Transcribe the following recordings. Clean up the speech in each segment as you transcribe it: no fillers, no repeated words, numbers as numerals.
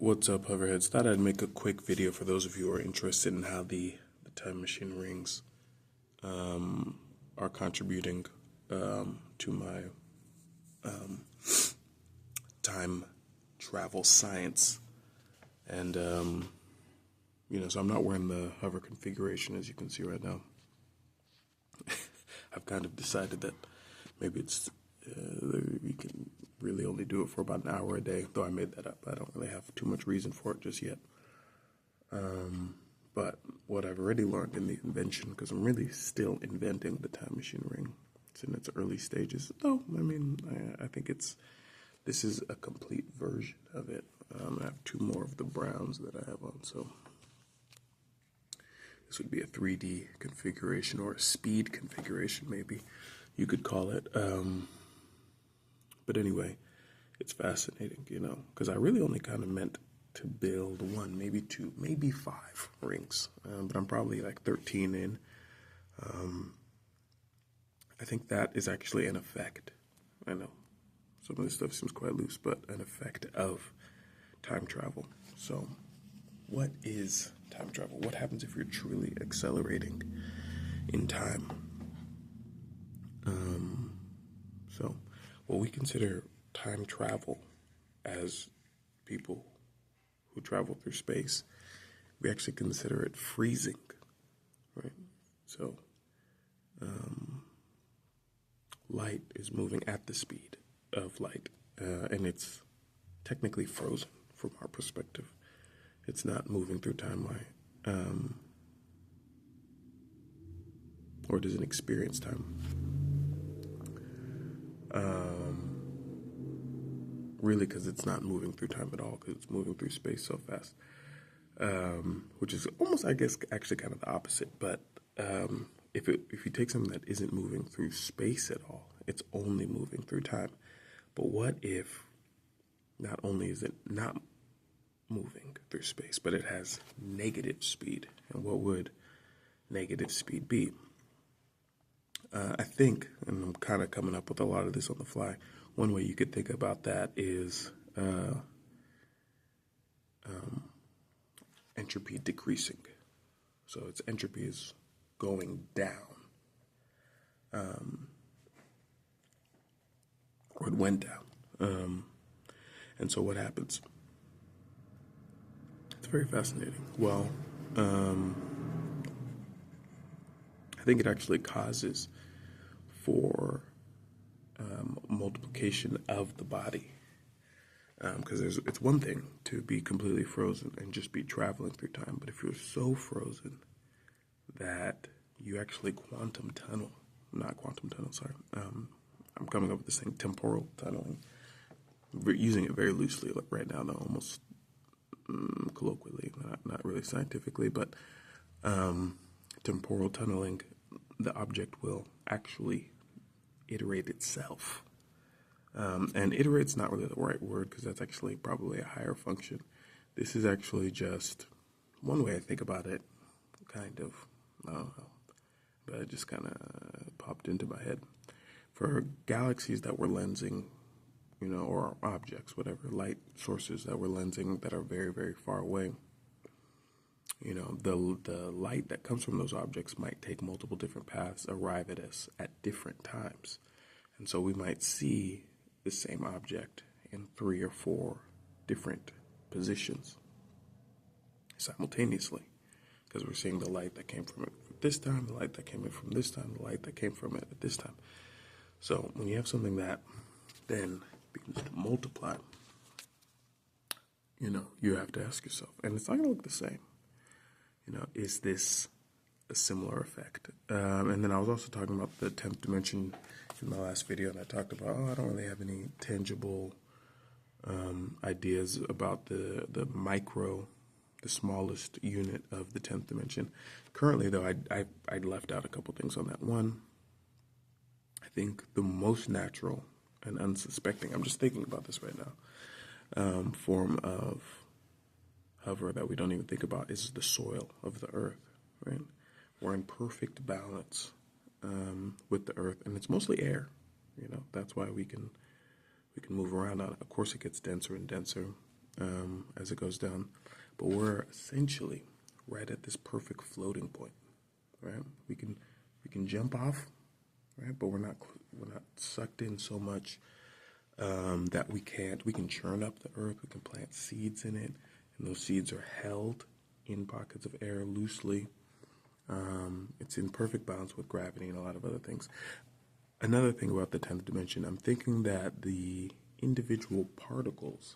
What's up, Hoverheads? Thought I'd make a quick video for those of you who are interested in how the time machine rings are contributing to my time travel science. And, so I'm not wearing the hover configuration, as you can see right now. I've kind of decided that maybe it's you can really only do it for about an hour a day, though I made that up. I don't really have too much reason for it just yet. But what I've already learned in the invention, because I'm really still inventing the time machine ring, it's in its early stages. No, I mean, I think this is a complete version of it. I have two more of the browns that I have on, so this would be a 3D configuration, or a speed configuration, maybe you could call it. But anyway, it's fascinating, because I really only kind of meant to build one, maybe two, maybe five rings, but I'm probably like 13 in. I think that is actually an effect. I know some of this stuff seems quite loose, but an effect of time travel. So what is time travel? What happens if you're truly accelerating in time? So what we consider time travel as people who travel through space, we actually consider it freezing, right? So light is moving at the speed of light, and it's technically frozen from our perspective. It's not moving through time, or doesn't experience time. Really, because it's not moving through time at all, because it's moving through space so fast, which is almost, I guess, actually kind of the opposite. But if you take something that isn't moving through space at all, it's only moving through time. But what if not only is it not moving through space, but it has negative speed? And what would negative speed be? I think, and I'm kind of coming up with a lot of this on the fly, one way you could think about that is entropy decreasing. So its entropy is going down, or it went down. And so what happens? It's very fascinating. Well, I think it actually causes for multiplication of the body, because it's one thing to be completely frozen and just be traveling through time, but if you're so frozen that you actually quantum tunnel, not quantum tunnel, sorry, I'm coming up with this thing, temporal tunneling. We're using it very loosely right now, though, almost colloquially, not really scientifically, but temporal tunneling, the object will actually iterate itself. And iterate's not really the right word, because that's actually probably a higher function. This is actually just one way I think about it, kind of. I don't know, but it just kind of popped into my head. For galaxies that we're lensing, or objects, whatever, light sources that we're lensing that are very, very far away, the light that comes from those objects might take multiple different paths, arrive at us at different times. And so we might see the same object in 3 or 4 different positions simultaneously, because we're seeing the light that came from it at this time, the light that came in from this time, the light that came from it at this time. So when you have something that then begins to multiply, you have to ask yourself, and it's not going to look the same, is this a similar effect? And then I was also talking about the 10th dimension in my last video, and I talked about, I don't really have any tangible ideas about the micro, the smallest unit of the 10th dimension. Currently, though, I left out a couple things on that. One, I think the most natural and unsuspecting, I'm just thinking about this right now, form of hover that we don't even think about is the soil of the earth, right? We're in perfect balance with the earth, and it's mostly air. That's why we can move around on it. Of course, it gets denser and denser as it goes down. But we're essentially right at this perfect floating point, right? We can jump off, right? But we're not sucked in so much that we can't. We can churn up the earth. We can plant seeds in it, and those seeds are held in pockets of air loosely. It's in perfect balance with gravity and a lot of other things. Another thing about the 10th dimension, I'm thinking that the individual particles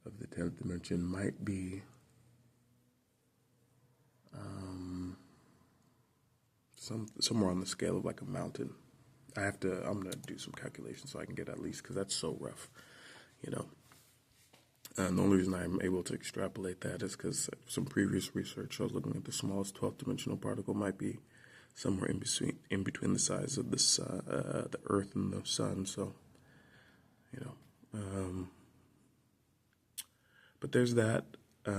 of the 10th dimension might be somewhere on the scale of like a mountain. I'm going to do some calculations so I can get at least, because that's so rough, you know. And the only reason I'm able to extrapolate that is because some previous research, I was looking at the smallest 12th dimensional particle might be somewhere in between the size of the Earth and the Sun. So, you know, but there's that. I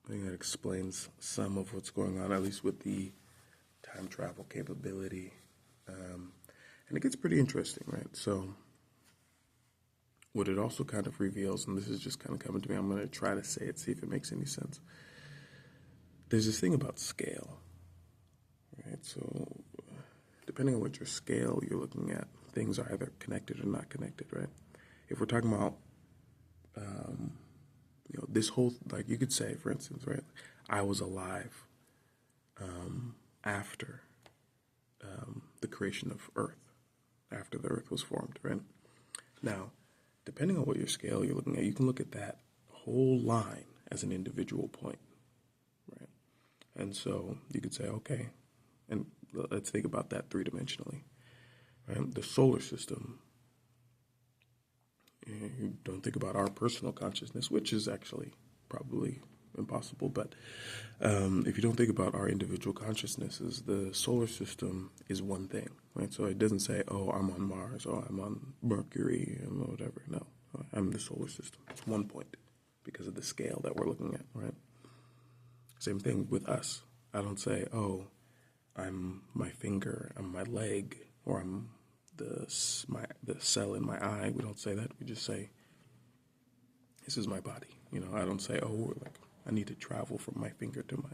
think that explains some of what's going on, at least with the time travel capability. And it gets pretty interesting, right? So what it also kind of reveals, and this is just kind of coming to me, I'm going to try to say it, see if it makes any sense. There's this thing about scale, right? So depending on what your scale you're looking at, things are either connected or not connected, right? If we're talking about, you know, this whole, like you could say, for instance, right, I was alive after the creation of Earth, after the Earth was formed, right? Now, depending on what your scale you're looking at, you can look at that whole line as an individual point, right? And so you could say, okay, and let's think about that three-dimensionally, right? The solar system, you don't think about our personal consciousness, which is actually probably impossible, but if you don't think about our individual consciousnesses, the solar system is one thing, right? So it doesn't say, oh, I'm on Mars, or I'm on Mercury, and whatever. No, I'm the solar system. It's one point because of the scale that we're looking at, right? Same thing with us. I don't say, oh, I'm my finger, I'm my leg, or I'm the cell in my eye. We don't say that. We just say, this is my body. You know, I don't say, oh, like I need to travel from my finger to my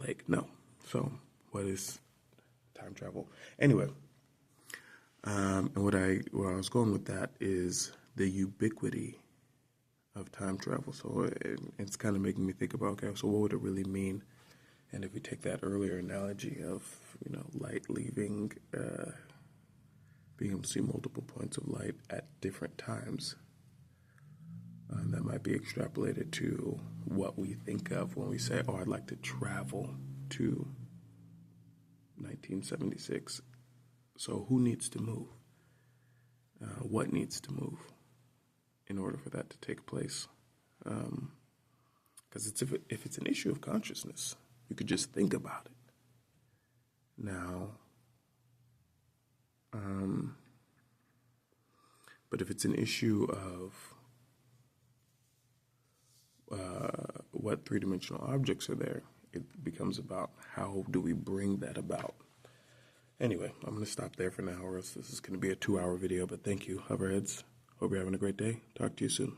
leg. No. So what is time travel? Anyway, and where I was going with that is the ubiquity of time travel. So it's kind of making me think about, okay, so what would it really mean? And if we take that earlier analogy of, you know, light leaving, being able to see multiple points of light at different times, that might be extrapolated to what we think of when we say, oh, I'd like to travel to 1976. So who needs to move? What needs to move in order for that to take place? Because if it's an issue of consciousness, you could just think about it. Now, but if it's an issue of what three-dimensional objects are there, it becomes about how do we bring that about. Anyway, I'm going to stop there for now, or else this is going to be a 2-hour video, but thank you, Hoverheads. Hope you're having a great day. Talk to you soon.